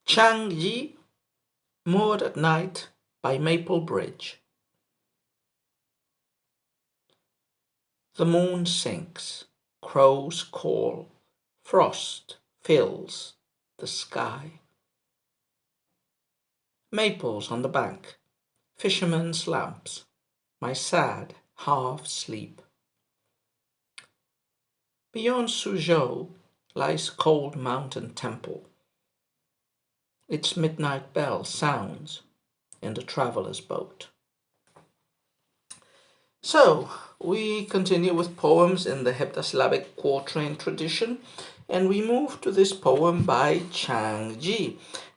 Zhang, moored at night by Maple Bridge. The moon sinks, crows call, frost fills the sky. Maples on the bank, fishermen's lamps, my sad half-sleep. Beyond Suzhou lies cold mountain temple. Its midnight bell sounds in the traveller's boat. So, we continue with poems in the heptasyllabic quatrain tradition, and we move to this poem by Zhang.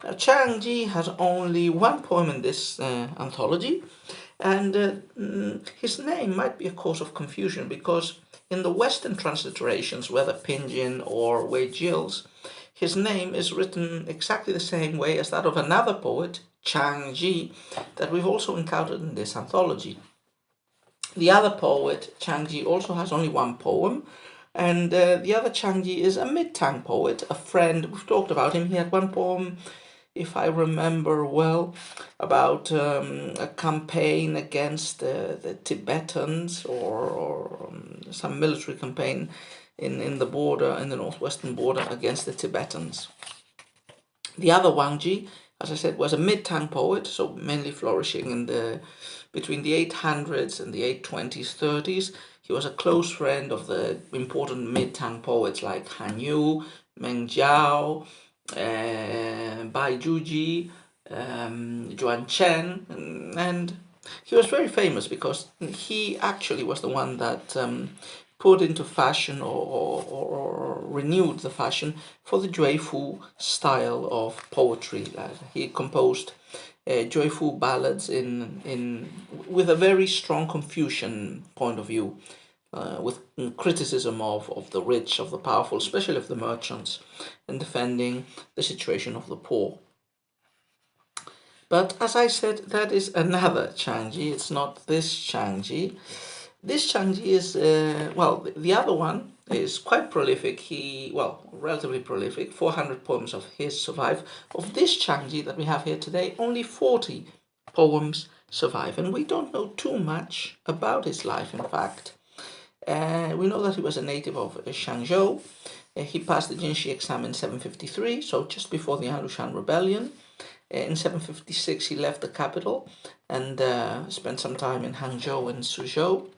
Now, Zhang has only one poem in this anthology, and his name might be a cause of confusion because in the Western transliterations, whether Pinyin or Wei Jill's, his name is written exactly the same way as that of another poet, Zhang, that we've also encountered in this anthology. The other poet, Zhang, also has only one poem, and the other Zhang is a mid-Tang poet, a friend. We've talked about him. He had one poem, if I remember well, about a campaign against the Tibetans or some military campaign in the border, in the northwestern border against the Tibetans. The other Wang Ji, as I said, was a mid-Tang poet, so mainly flourishing in between the 800s and the 820s, 30s. He was a close friend of the important mid-Tang poets like Han Yu, Meng Jiao, Bai Juji, Zhuan Chen, and he was very famous because he actually was the one that put into fashion or renewed the fashion for the Juefu style of poetry. He composed Juefu ballads with a very strong Confucian point of view, with criticism of the rich, of the powerful, especially of the merchants, and defending the situation of the poor. But as I said, that is another Zhang. It's not this Zhang. This Zhang is, the other one is quite prolific. Relatively prolific. 400 poems of his survive. Of this Zhang that we have here today, only 40 poems survive. And we don't know too much about his life, in fact. We know that he was a native of Shangzhou. He passed the Jinshi exam in 753, so just before the Anlushan rebellion. In 756, he left the capital and spent some time in Hangzhou and Suzhou.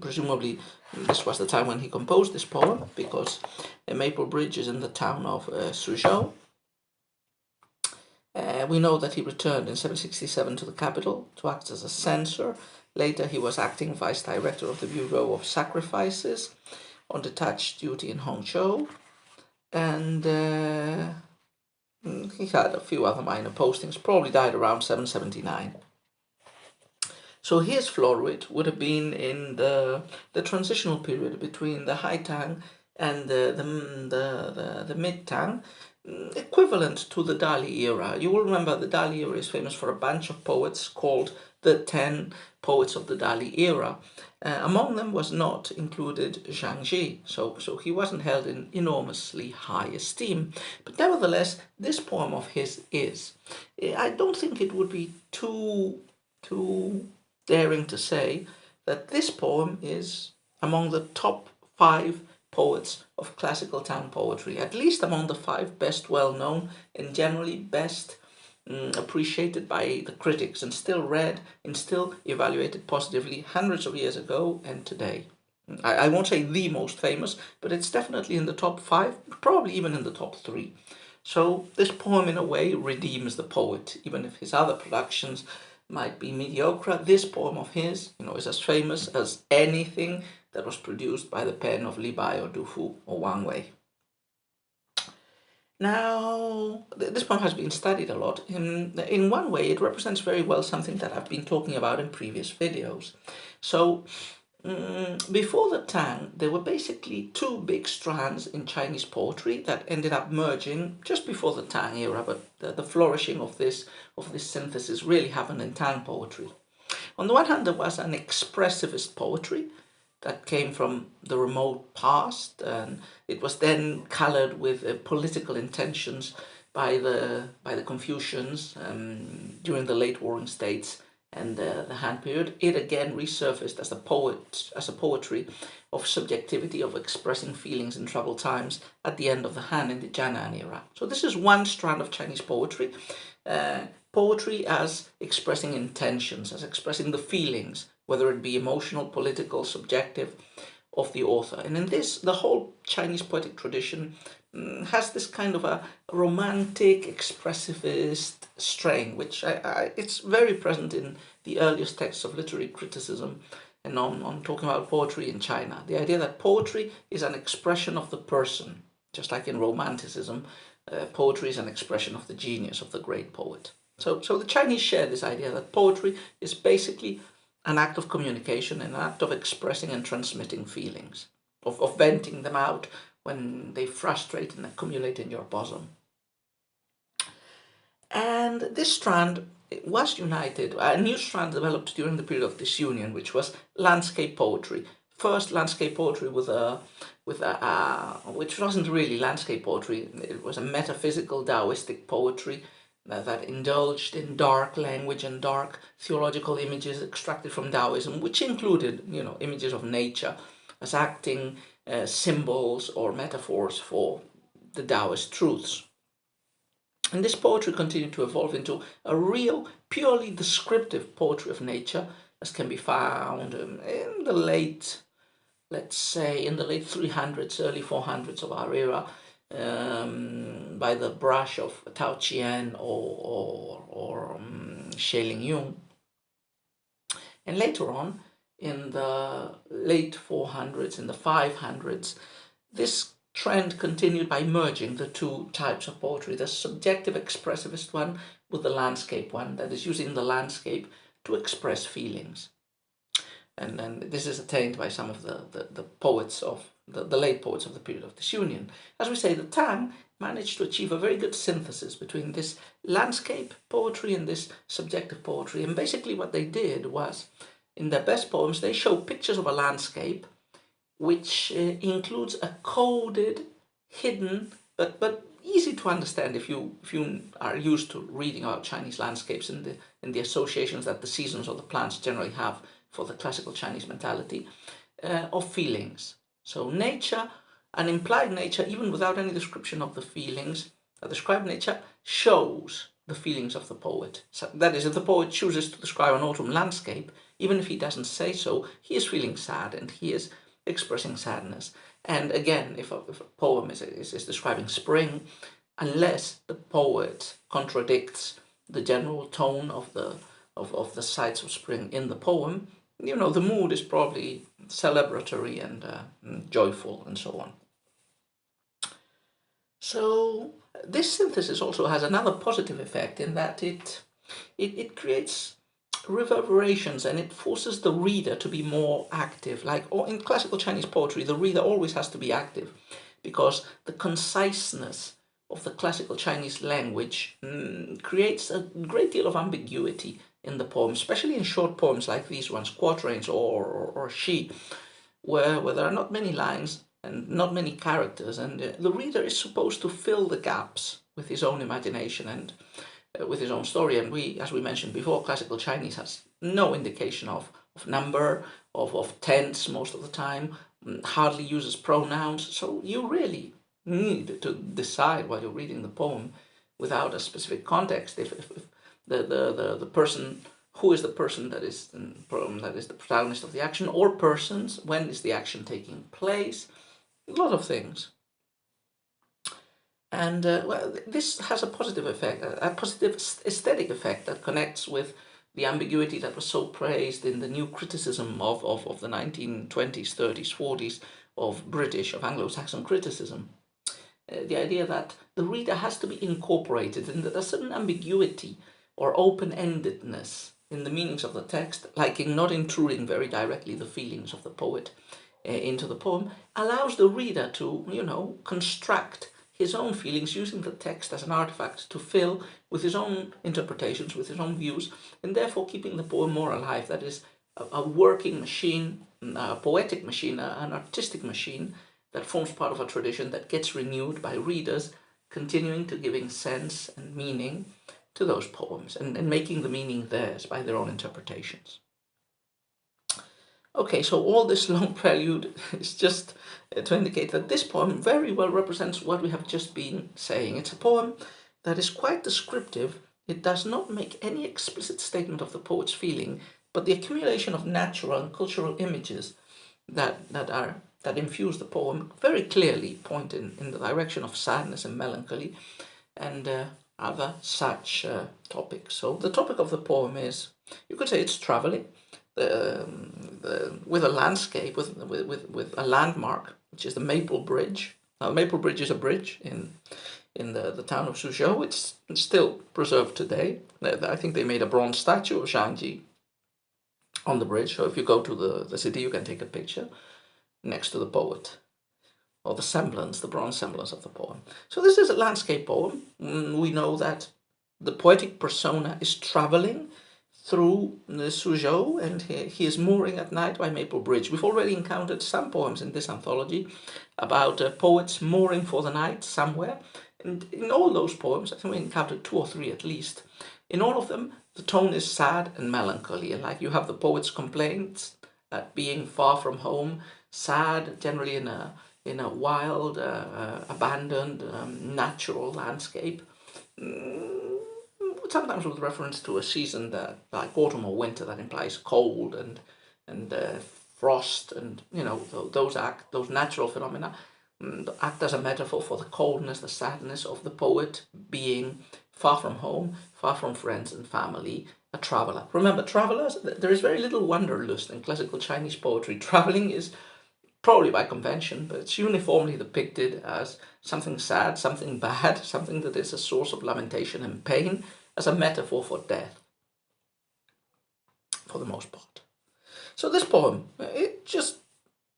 Presumably, this was the time when he composed this poem, because Maple Bridge is in the town of Suzhou. We know that he returned in 767 to the capital to act as a censor. Later, he was acting vice director of the Bureau of Sacrifices on detached duty in Hongzhou. And he had a few other minor postings, probably died around 779. So his florid would have been in the transitional period between the High Tang and the Mid Tang, equivalent to the Dali era. You will remember the Dali era is famous for a bunch of poets called the 10 poets of the Dali era. Among them was not included Zhang, so he wasn't held in enormously high esteem. But nevertheless, this poem of his is. I don't think it would be too daring to say that this poem is among the top 5 poets of classical Tang poetry, at least among the 5 best well-known and generally best appreciated by the critics, and still read and still evaluated positively hundreds of years ago and today. I won't say the most famous, but it's definitely in the top 5, probably even in the top 3. So this poem in a way redeems the poet, even if his other productions might be mediocre. This poem of his, is as famous as anything that was produced by the pen of Li Bai or Du Fu or Wang Wei. Now, this poem has been studied a lot. In one way, it represents very well something that I've been talking about in previous videos. So, before the Tang, there were basically 2 big strands in Chinese poetry that ended up merging just before the Tang era, but the flourishing of this synthesis really happened in Tang poetry. On the one hand, there was an expressivist poetry that came from the remote past, and it was then colored with political intentions by the Confucians during the late Warring States and the Han period, it again resurfaced as a poetry of subjectivity, of expressing feelings in troubled times at the end of the Han and the Jianan era. So this is one strand of Chinese poetry. Poetry as expressing intentions, as expressing the feelings, whether it be emotional, political, subjective, of the author. And in this, the whole Chinese poetic tradition has this kind of a romantic, expressivist strain, which it's very present in the earliest texts of literary criticism and on talking about poetry in China. The idea that poetry is an expression of the person, just like in Romanticism, poetry is an expression of the genius of the great poet. So the Chinese share this idea that poetry is basically an act of communication, an act of expressing and transmitting feelings, of venting them out when they frustrate and accumulate in your bosom. And this strand was united, a new strand developed during the period of disunion, which was landscape poetry. First, landscape poetry which wasn't really landscape poetry, it was a metaphysical Taoistic poetry that indulged in dark language and dark theological images extracted from Taoism, which included, images of nature as acting symbols or metaphors for the Taoist truths. And this poetry continued to evolve into a real, purely descriptive poetry of nature, as can be found in the late, let's say, in the late 300s, early 400s of our era, by the brush of Tao Qian or Xie Yung. And later on, in the late 400s, in the 500s, this trend continued by merging the two types of poetry, the subjective expressivist one with the landscape one, that is using the landscape to express feelings. And this is attained by some of the poets of the late poets of the period of disunion. As we say, the Tang managed to achieve a very good synthesis between this landscape poetry and this subjective poetry. And basically what they did was, in their best poems, they show pictures of a landscape which includes a coded, hidden, but easy to understand if you are used to reading about Chinese landscapes and the associations that the seasons or the plants generally have for the classical Chinese mentality, of feelings. So nature, an implied nature, even without any description of the feelings, a described nature shows the feelings of the poet. So that is, if the poet chooses to describe an autumn landscape, even if he doesn't say so, he is feeling sad and he is expressing sadness. And again, if a poem is describing spring, unless the poet contradicts the general tone of the sights of spring in the poem, the mood is probably celebratory and joyful and so on. So this synthesis also has another positive effect in that it creates reverberations and it forces the reader to be more active. Like in classical Chinese poetry, the reader always has to be active because the conciseness of the classical Chinese language creates a great deal of ambiguity in the poem, especially in short poems like these ones, quatrains or shi, where there are not many lines and not many characters, and the reader is supposed to fill the gaps with his own imagination and with his own story. And as we mentioned before, classical Chinese has no indication of number, of tense most of the time, hardly uses pronouns, so you really need to decide while you're reading the poem without a specific context if the person, who is the person that is the protagonist of the action, or persons, when is the action taking place, a lot of things. And this has a positive effect, a positive aesthetic effect that connects with the ambiguity that was so praised in the new criticism of the 1920s, 30s, 40s of Anglo-Saxon criticism. The idea that the reader has to be incorporated and that a certain ambiguity or open-endedness in the meanings of the text, like in not intruding very directly the feelings of the poet into the poem, allows the reader to, construct his own feelings using the text as an artifact to fill with his own interpretations, with his own views, and therefore keeping the poem more alive. That is, a working machine, a poetic machine, an artistic machine that forms part of a tradition that gets renewed by readers continuing to giving sense and meaning to those poems and making the meaning theirs by their own interpretations. Okay, so all this long prelude is just to indicate that this poem very well represents what we have just been saying. It's a poem that is quite descriptive. It does not make any explicit statement of the poet's feeling, but the accumulation of natural and cultural images that infuse the poem very clearly point in the direction of sadness and melancholy and other such topics. So the topic of the poem is, you could say it's traveling, with a landscape, with a landmark, which is the Maple Bridge. Now, Maple Bridge is a bridge in the town of Suzhou. It's still preserved today. I think they made a bronze statue of Zhang on the bridge. So if you go to the city, you can take a picture next to the poet, or the bronze semblance of the poem. So this is a landscape poem. We know that the poetic persona is traveling through Suzhou, and he is mooring at night by Maple Bridge. We've already encountered some poems in this anthology about poets mooring for the night somewhere. And in all those poems, I think we encountered 2 or 3 at least. In all of them, the tone is sad and melancholy. And like you have the poet's complaints at being far from home, sad, generally in a wild, abandoned, natural landscape. Sometimes with reference to a season that, like autumn or winter, that implies cold and frost, and those natural phenomena act as a metaphor for the coldness, the sadness of the poet being far from home, far from friends and family, a traveler. Remember, travelers, there is very little wanderlust in classical Chinese poetry. Traveling is probably by convention, but it's uniformly depicted as something sad, something bad, something that is a source of lamentation and pain, as a metaphor for death, for the most part. So this poem, it just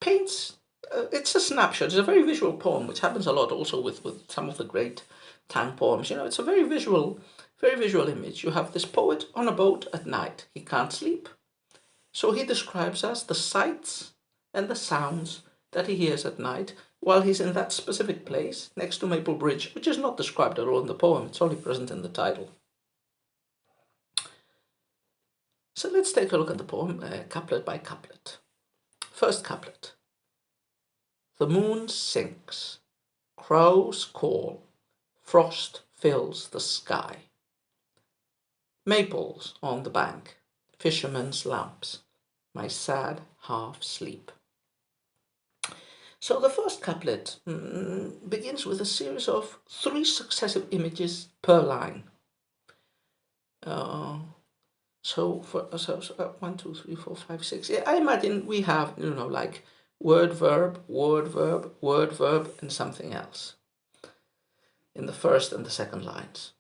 paints, it's a snapshot, it's a very visual poem, which happens a lot also with some of the great Tang poems. It's a very visual image. You have this poet on a boat at night. He can't sleep, so he describes us the sights and the sounds that he hears at night while he's in that specific place next to Maple Bridge, which is not described at all in the poem. It's only present in the title. So let's take a look at the poem, couplet by couplet. First couplet. The moon sinks, crows call, frost fills the sky. Maples on the bank, fishermen's lamps, my sad half sleep. So the first couplet begins with a series of 3 successive images per line. So 1, 2, 3, 4, 5, 6. I imagine we have, like word, verb, and something else in the first and the second lines.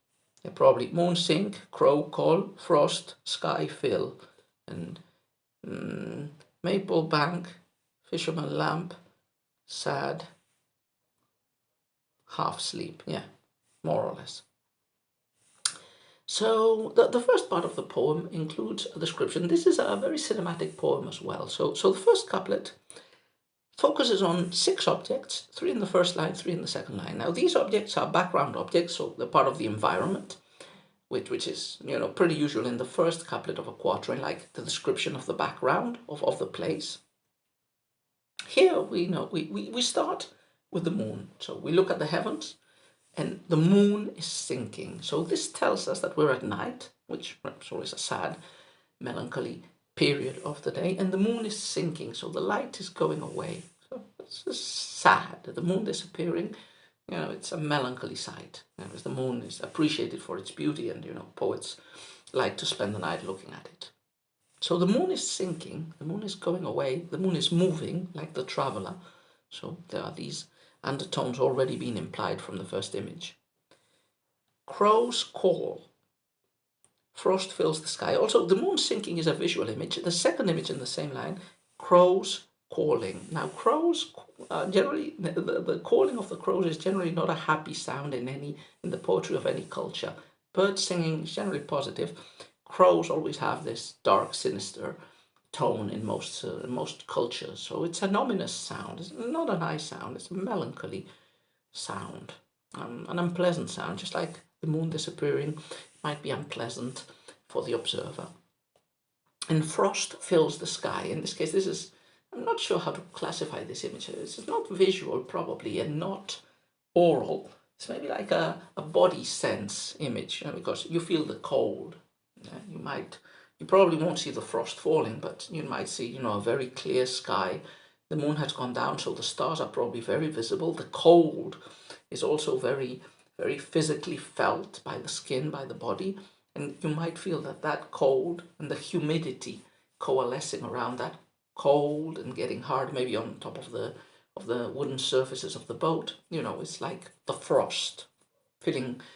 Probably moon sink, crow call, frost, sky fill, and maple bank, fisherman lamp, sad, half sleep. Yeah, more or less. So the first part of the poem includes a description. This is a very cinematic poem as well. So the first couplet focuses on 6 objects, 3 in the first line, 3 in the second line. Now these objects are background objects, so they're part of the environment, which is pretty usual in the first couplet of a quatrain, like the description of the background of the place. Here we start with the moon. So we look at the heavens, and the moon is sinking. So this tells us that we're at night, which is always a sad, melancholy period of the day, and the moon is sinking, so the light is going away. So it's sad. The moon disappearing, it's a melancholy sight. As the moon is appreciated for its beauty, and poets like to spend the night looking at it. So the moon is sinking, the moon is going away, the moon is moving like the traveler. So there are these undertones already being implied from the first image. Crows call, frost fills the sky. Also, the moon sinking is a visual image. The second image in the same line, crows calling. Now, crows generally, the calling of the crows is generally not a happy sound in the poetry of any culture. Bird singing is generally positive. Crows always have this dark, sinister tone in most cultures. So it's an ominous sound. It's not a nice sound. It's a melancholy sound. an unpleasant sound, just like the moon disappearing might be unpleasant for the observer. And frost fills the sky. In this case, I'm not sure how to classify this image. This is not visual, probably, and not oral. It's maybe like a body sense image, because you feel the cold. You probably won't see the frost falling, but you might see, a very clear sky. The moon has gone down, so the stars are probably very visible. The cold is also very, very physically felt by the skin, by the body. And you might feel that cold and the humidity coalescing around that cold and getting hard, maybe on top of the wooden surfaces of the boat. It's like the frost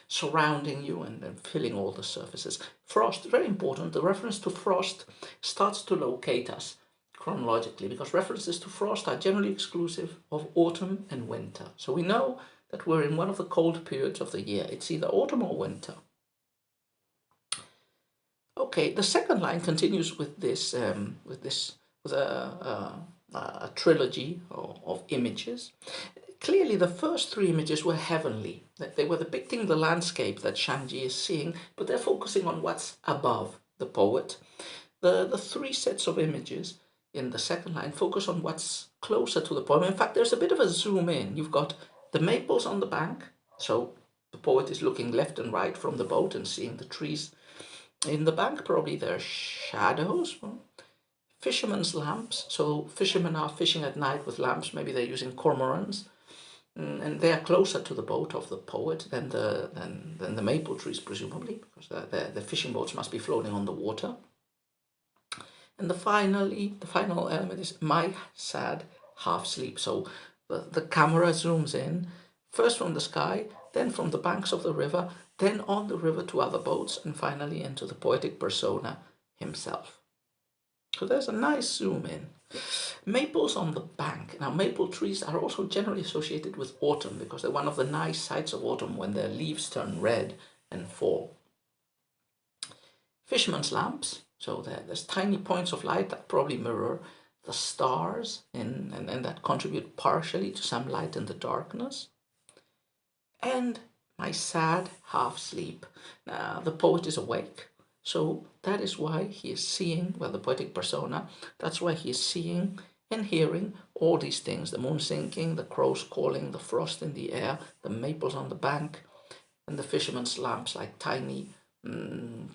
surrounding you and filling all the surfaces. Frost, very important. The reference to frost starts to locate us chronologically, because references to frost are generally exclusive of autumn and winter. So we know that we're in one of the cold periods of the year. It's either autumn or winter. Okay, the second line continues with a trilogy of images. Clearly, the first three images were heavenly. They were depicting the landscape that Zhang is seeing, but they're focusing on what's above the poet. The three sets of images in the second line focus on what's closer to the poem. In fact, there's a bit of a zoom in. You've got the maples on the bank, so the poet is looking left and right from the boat and seeing the trees in the bank. Probably there are shadows. Fishermen's lamps, so fishermen are fishing at night with lamps. Maybe they're using cormorants, and they are closer to the boat of the poet than the maple trees, presumably, because the fishing boats must be floating on the water. And the final element is my sad half sleep. So the camera zooms in, first from the sky, then from the banks of the river, then on the river to other boats, and finally into the poetic persona himself. So there's a nice zoom in. Maples on the bank. Now, maple trees are also generally associated with autumn, because they're one of the nice sights of autumn when their leaves turn red and fall. Fisherman's lamps. So there's tiny points of light that probably mirror the stars and that contribute partially to some light in the darkness. And my sad half sleep. Now, the poet is awake. So that is why he is seeing, the poetic persona, that's why he is seeing and hearing all these things: the moon sinking, the crows calling, the frost in the air, the maples on the bank, and the fisherman's lamps like tiny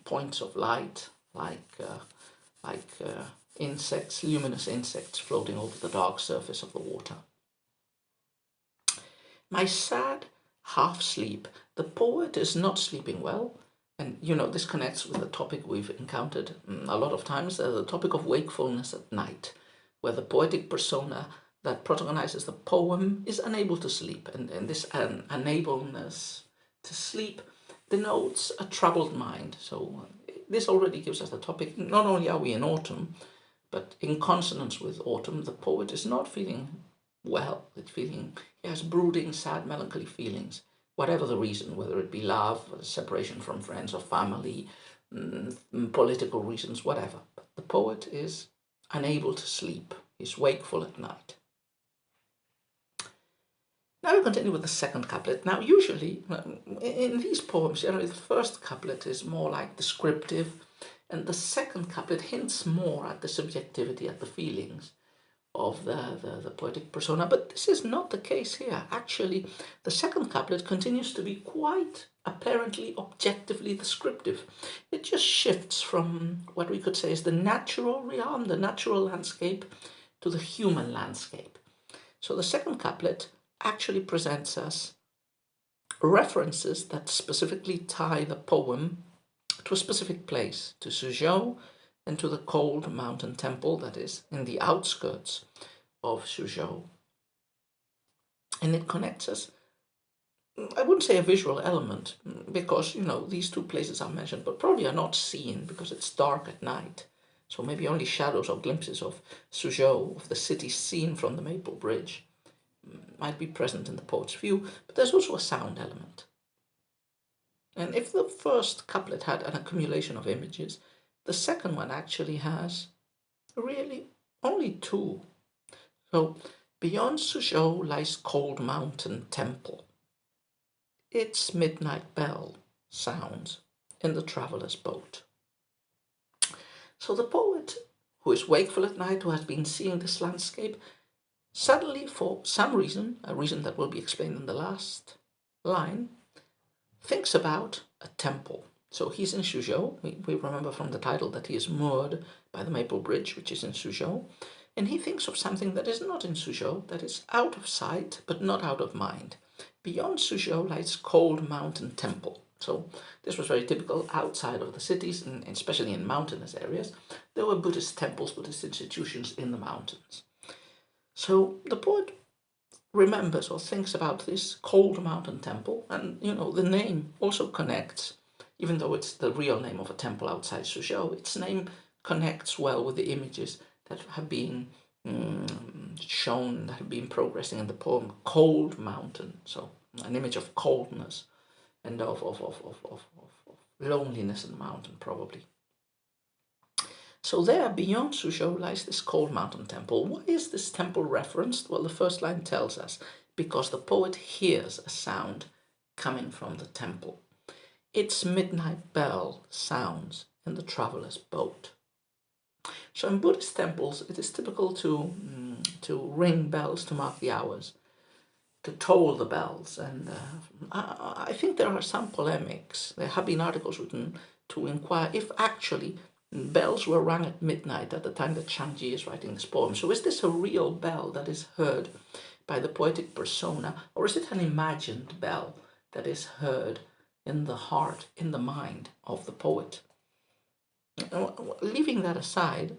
points of light, like insects, luminous insects floating over the dark surface of the water. My sad half sleep. The poet is not sleeping well. And, this connects with the topic we've encountered a lot of times, the topic of wakefulness at night, where the poetic persona that protagonizes the poem is unable to sleep. And this unableness to sleep denotes a troubled mind. So this already gives us the topic. Not only are we in autumn, but in consonance with autumn, the poet is not feeling well. He has brooding, sad, melancholy feelings. Whatever the reason, whether it be love, separation from friends or family, political reasons, whatever. But the poet is unable to sleep. He's wakeful at night. Now we continue with the second couplet. Now, usually, in these poems, generally the first couplet is more like descriptive, and the second couplet hints more at the subjectivity, at the feelings of the poetic persona. But this is not the case here. Actually, the second couplet continues to be quite apparently objectively descriptive. It just shifts from what we could say is the natural realm, the natural landscape, to the human landscape. So the second couplet actually presents us references that specifically tie the poem to a specific place, to Suzhou, and to the cold mountain temple that is in the outskirts of Suzhou. And it connects us, I wouldn't say a visual element, because, these two places are mentioned, but probably are not seen because it's dark at night. So maybe only shadows or glimpses of Suzhou, of the city seen from the Maple Bridge, might be present in the poet's view, but there's also a sound element. And if the first couplet had an accumulation of images, the second one actually has really only two. So beyond Suzhou lies Cold Mountain Temple. its midnight bell sounds in the traveller's boat. So the poet, who is wakeful at night, who has been seeing this landscape, suddenly, for some reason, a reason that will be explained in the last line, thinks about a temple. So he's in Suzhou. We remember from the title that he is moored by the Maple Bridge, which is in Suzhou. And he thinks of something that is not in Suzhou, that is out of sight, but not out of mind. Beyond Suzhou lies Cold Mountain Temple. So this was very typical outside of the cities, and especially in mountainous areas. There were Buddhist temples, Buddhist institutions in the mountains. So the poet remembers or thinks about this Cold Mountain Temple, and the name also connects, even though it's the real name of a temple outside Suzhou, its name connects well with the images that have been shown, that have been progressing in the poem. Cold mountain, so an image of coldness and of loneliness in the mountain, probably. So there, beyond Suzhou, lies this Cold Mountain Temple. Why is this temple referenced? Well, the first line tells us, because the poet hears a sound coming from the temple. Its midnight bell sounds in the traveller's boat. So in Buddhist temples, it is typical to ring bells to mark the hours, to toll the bells. And I think there are some polemics. There have been articles written to inquire if actually bells were rung at midnight at the time that Zhang is writing this poem. So is this a real bell that is heard by the poetic persona, or is it an imagined bell that is heard in the heart, in the mind of the poet? Leaving that aside,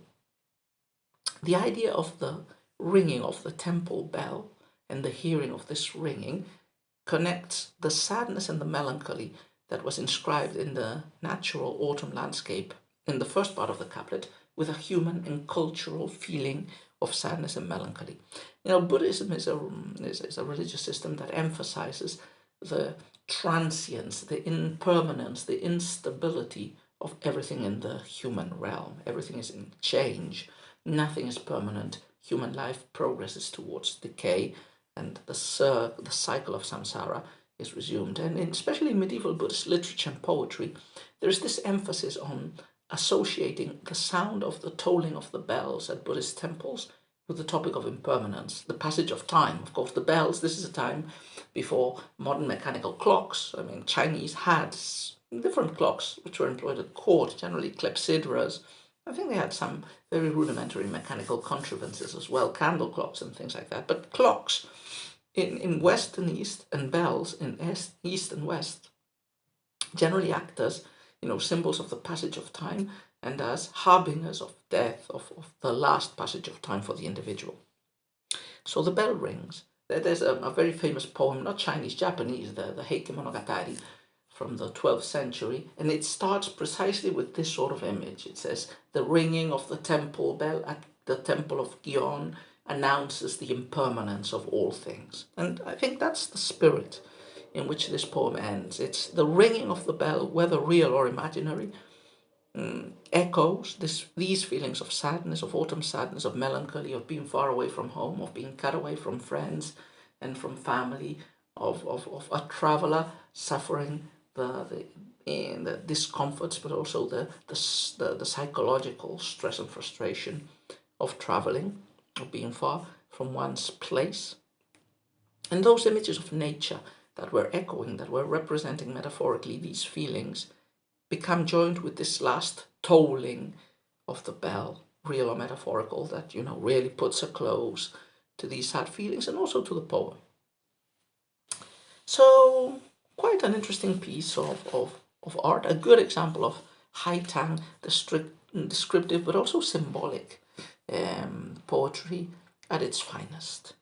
the idea of the ringing of the temple bell and the hearing of this ringing connects the sadness and the melancholy that was inscribed in the natural autumn landscape in the first part of the couplet with a human and cultural feeling of sadness and melancholy. Buddhism is a religious system that emphasizes the transience, the impermanence, the instability of everything in the human realm. Everything is in change. Nothing is permanent. Human life progresses towards decay, and the cycle of samsara is resumed. And especially in medieval Buddhist literature and poetry, there is this emphasis on associating the sound of the tolling of the bells at Buddhist temples with the topic of impermanence, the passage of time. Of course, the bells, this is a time before modern mechanical clocks. Chinese had different clocks which were employed at court, generally clepsydras. I think they had some very rudimentary mechanical contrivances as well, candle clocks and things like that. But clocks in West and East, and bells in East and West, generally act as symbols of the passage of time and as harbingers of death, of the last passage of time for the individual. So the bell rings. There's a very famous poem, not Chinese, Japanese, the Heike Monogatari from the 12th century, and it starts precisely with this sort of image. It says, the ringing of the temple bell at the temple of Gion announces the impermanence of all things. And I think that's the spirit in which this poem ends. It's the ringing of the bell, whether real or imaginary, echoes these feelings of sadness, of autumn sadness, of melancholy, of being far away from home, of being cut away from friends and from family, of a traveler suffering the discomforts, but also the psychological stress and frustration of traveling, of being far from one's place. And those images of nature that were echoing, that were representing metaphorically these feelings, become joined with this last tolling of the bell, real or metaphorical, that really puts a close to these sad feelings and also to the poem. So quite an interesting piece of art, a good example of high Tang, descriptive but also symbolic poetry at its finest.